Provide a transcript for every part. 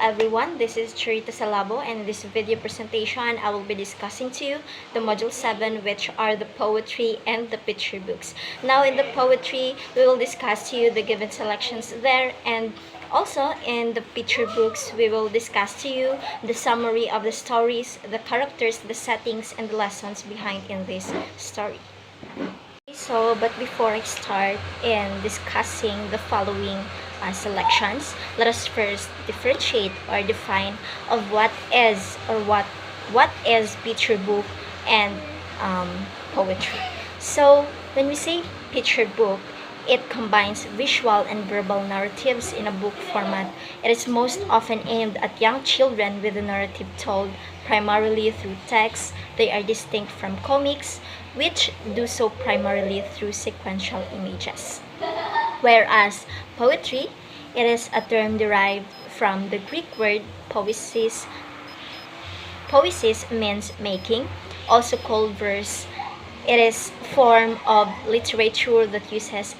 everyone, this is Charita Salabo, and in this video presentation I will be discussing to you the Module 7, which are the poetry and the picture books. Now in the poetry, we will discuss to you the given selections there, and also in the picture books we will discuss to you the summary of the stories, the characters, the settings, and the lessons behind in this story. But before I start in discussing the following selections, let us first differentiate or define of what is picture book and poetry. So when we say picture book, it combines visual and verbal narratives in a book format. It is most often aimed at young children with the narrative told primarily through text. They are distinct from comics, which do so primarily through sequential images. Whereas poetry, it is a term derived from the Greek word poesis. Poesis means making, also called verse. It is a form of literature that uses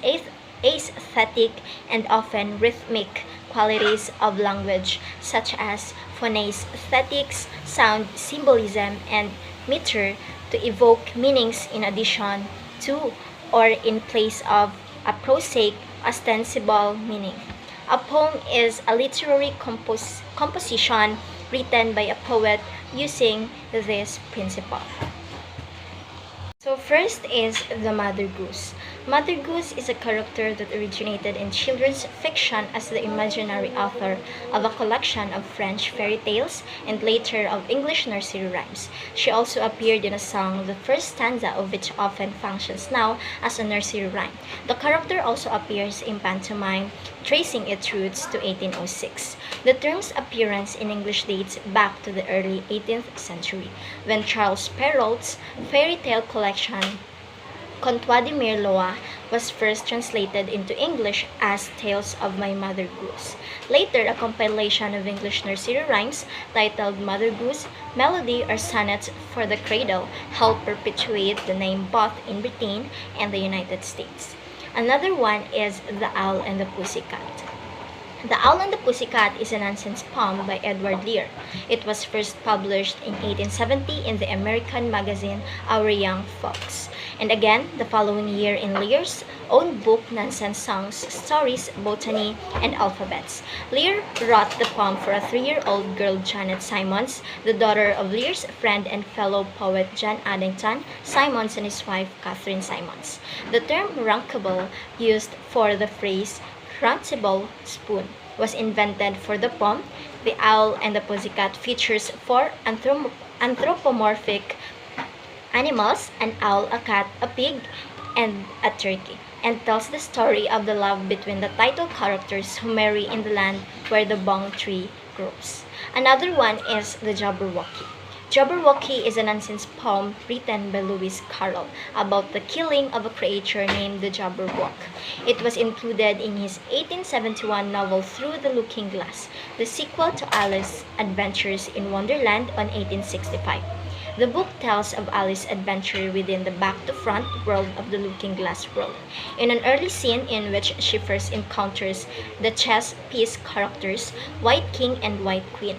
aesthetic and often rhythmic qualities of language, such as phonaesthetics, sound symbolism, and meter, to evoke meanings in addition to or in place of a prosaic, ostensible meaning. A poem is a literary composition written by a poet using this principle. So first is the Mother Goose. Mother Goose is a character that originated in children's fiction as the imaginary author of a collection of French fairy tales and later of English nursery rhymes. She also appeared in a song, the first stanza of which often functions now as a nursery rhyme. The character also appears in pantomime, tracing its roots to 1806. The term's appearance in English dates back to the early 18th century, when Charles Perrault's fairy tale collection Contois de Mirloa was first translated into English as Tales of My Mother Goose. Later, a compilation of English nursery rhymes titled Mother Goose, Melody or Sonnets for the Cradle helped perpetuate the name both in Britain and the United States. Another one is The Owl and the Pussycat. The Owl and the Pussycat is a nonsense poem by Edward Lear. It was first published in 1870 in the American magazine Our Young Folks, and again the following year in Lear's own book Nonsense Songs, Stories, Botany, and Alphabets. Lear wrote the poem for a 3-year-old girl, Janet Simons, the daughter of Lear's friend and fellow poet John Addington Simons and his wife Catherine Simons. The term runkable, used for the phrase runtable spoon, was invented for the poem. The Owl and the Pussycat features 4 anthropomorphic animals: an owl, a cat, a pig, and a turkey, and tells the story of the love between the title characters who marry in the land where the bong tree grows. Another one is the Jabberwocky. Jabberwocky is a nonsense poem written by Lewis Carroll about the killing of a creature named the Jabberwock. It was included in his 1871 novel Through the Looking Glass, the sequel to Alice's Adventures in Wonderland on 1865. The book tells of Alice's adventure within the back-to-front world of the Looking Glass world, in an early scene in which she first encounters the chess piece characters White King and White Queen.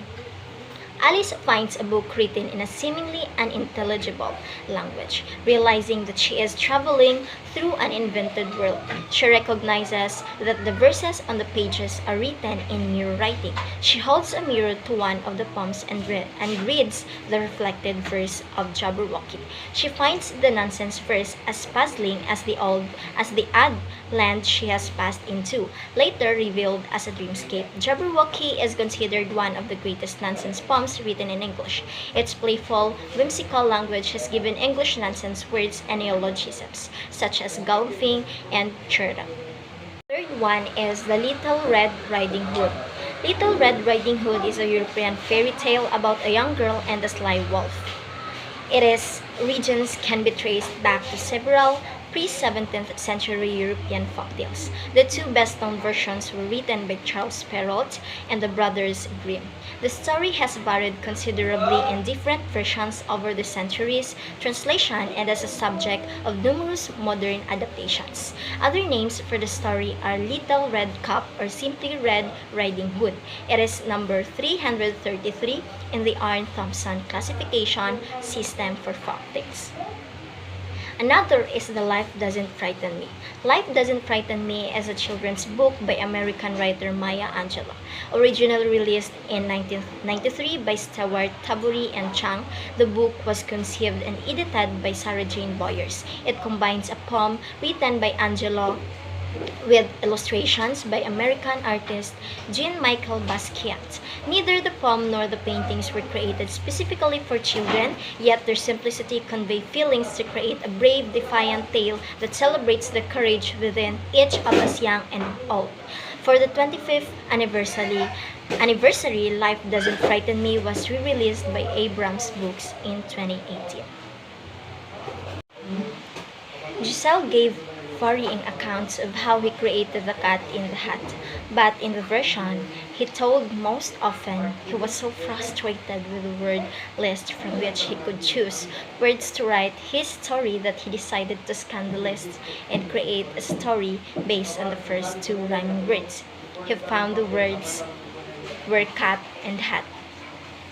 Alice finds a book written in a seemingly unintelligible language. Realizing that she is traveling through an invented world, she recognizes that the verses on the pages are written in mirror writing. She holds a mirror to one of the poems and reads the reflected verse of Jabberwocky. She finds the nonsense verse as puzzling as the odd land she has passed into, later revealed as a dreamscape. Jabberwocky is considered one of the greatest nonsense poems written in English. Its playful, whimsical language has given English nonsense words and neologisms, such as golfing and churra. Third one is the Little Red Riding Hood. Little Red Riding Hood is a European fairy tale about a young girl and a sly wolf. Its origins can be traced back to several pre-17th century European folktales. The two best-known versions were written by Charles Perrault and the brothers Grimm. The story has varied considerably in different versions over the centuries, translation, and as a subject of numerous modern adaptations. Other names for the story are Little Red Cap or simply Red Riding Hood. It is number 333 in the Arne Thompson classification system for folktales. Another is The Life Doesn't Frighten Me. Life Doesn't Frighten Me is a children's book by American writer Maya Angelou. Originally released in 1993 by Stewart Tabori and Chang, the book was conceived and edited by Sarah Jane Boyers. It combines a poem written by Angelou with illustrations by American artist Jean-Michel Basquiat. Neither the poem nor the paintings were created specifically for children, yet their simplicity convey feelings to create a brave, defiant tale that celebrates the courage within each of us young and old. For the 25th anniversary, Life Doesn't Frighten Me was re-released by Abrams Books in 2018. Giselle gave varying accounts of how he created the cat in the hat, but in the version he told most often he was so frustrated with the word list from which he could choose words to write his story that he decided to scan the list and create a story based on the first two rhyming words. He found the words were cat and hat.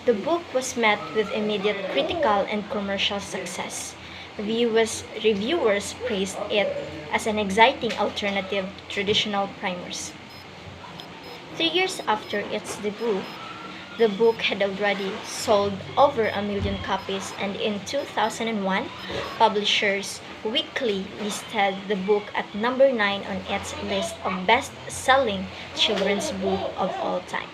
The book was met with immediate critical and commercial success. Reviewers praised it as an exciting alternative to traditional primers. 3 years after its debut, the book had already sold over 1 million copies, and in 2001, Publishers Weekly listed the book at number 9 on its list of best-selling children's book of all time.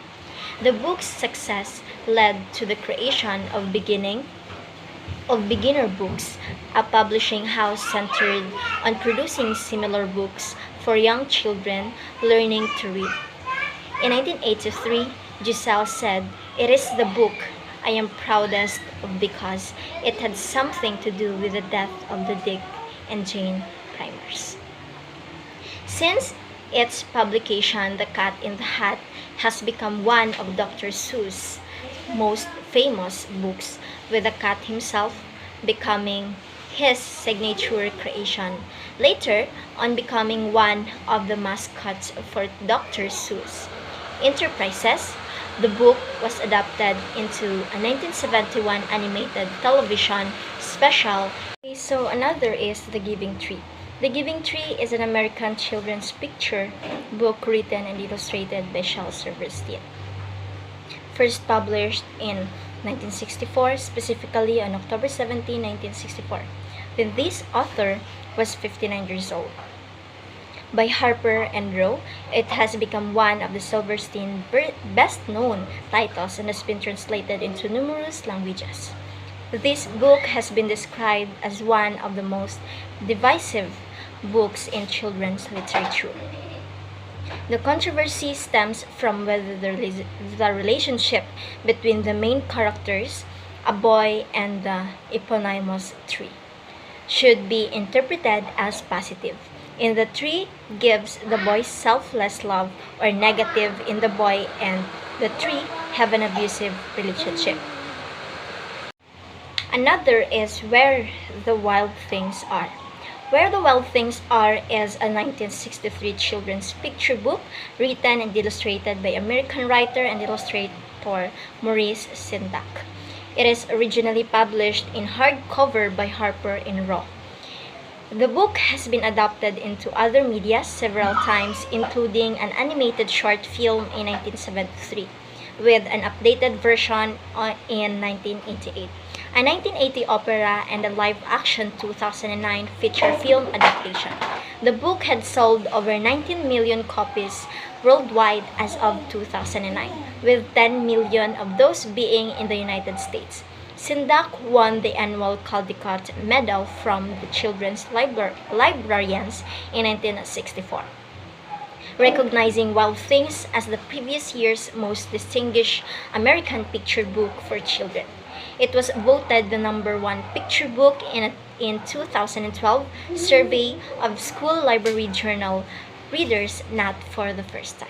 The book's success led to the creation of Beginner Books, a publishing house centered on producing similar books for young children learning to read. In 1983, Giselle said, "It is the book I am proudest of because it had something to do with the death of the Dick and Jane primers." Since its publication, The Cat in the Hat has become one of Dr. Seuss' most famous books, with the cat himself becoming his signature creation, later on becoming one of the mascots for Dr. Seuss Enterprises. The book was adapted into a 1971 animated television special. So another is The Giving Tree. The Giving Tree is an American children's picture book written and illustrated by Shel Silverstein. First published in 1964, specifically on October 17, 1964, when this author was 59 years old. By Harper and Row, it has become one of the Silverstein best-known titles and has been translated into numerous languages. This book has been described as one of the most divisive books in children's literature. The controversy stems from whether the relationship between the main characters, a boy and the eponymous tree, should be interpreted as positive in the tree gives the boy selfless love, or negative in the boy and the tree have an abusive relationship. Another is Where the Wild Things Are. Where the Wild Things Are is a 1963 children's picture book written and illustrated by American writer and illustrator Maurice Sendak. It is originally published in hardcover by Harper and Row. The book has been adapted into other media several times, including an animated short film in 1973, with an updated version in 1988. A 1980 opera and a live-action 2009 feature film adaptation. The book had sold over 19 million copies worldwide as of 2009, with 10 million of those being in the United States. Sendak won the annual Caldecott Medal from the Children's Librarians in 1964, recognizing Wild Things as the previous year's most distinguished American picture book for children. It was voted the #1 picture book in 2012 survey of School Library Journal readers, not for the first time.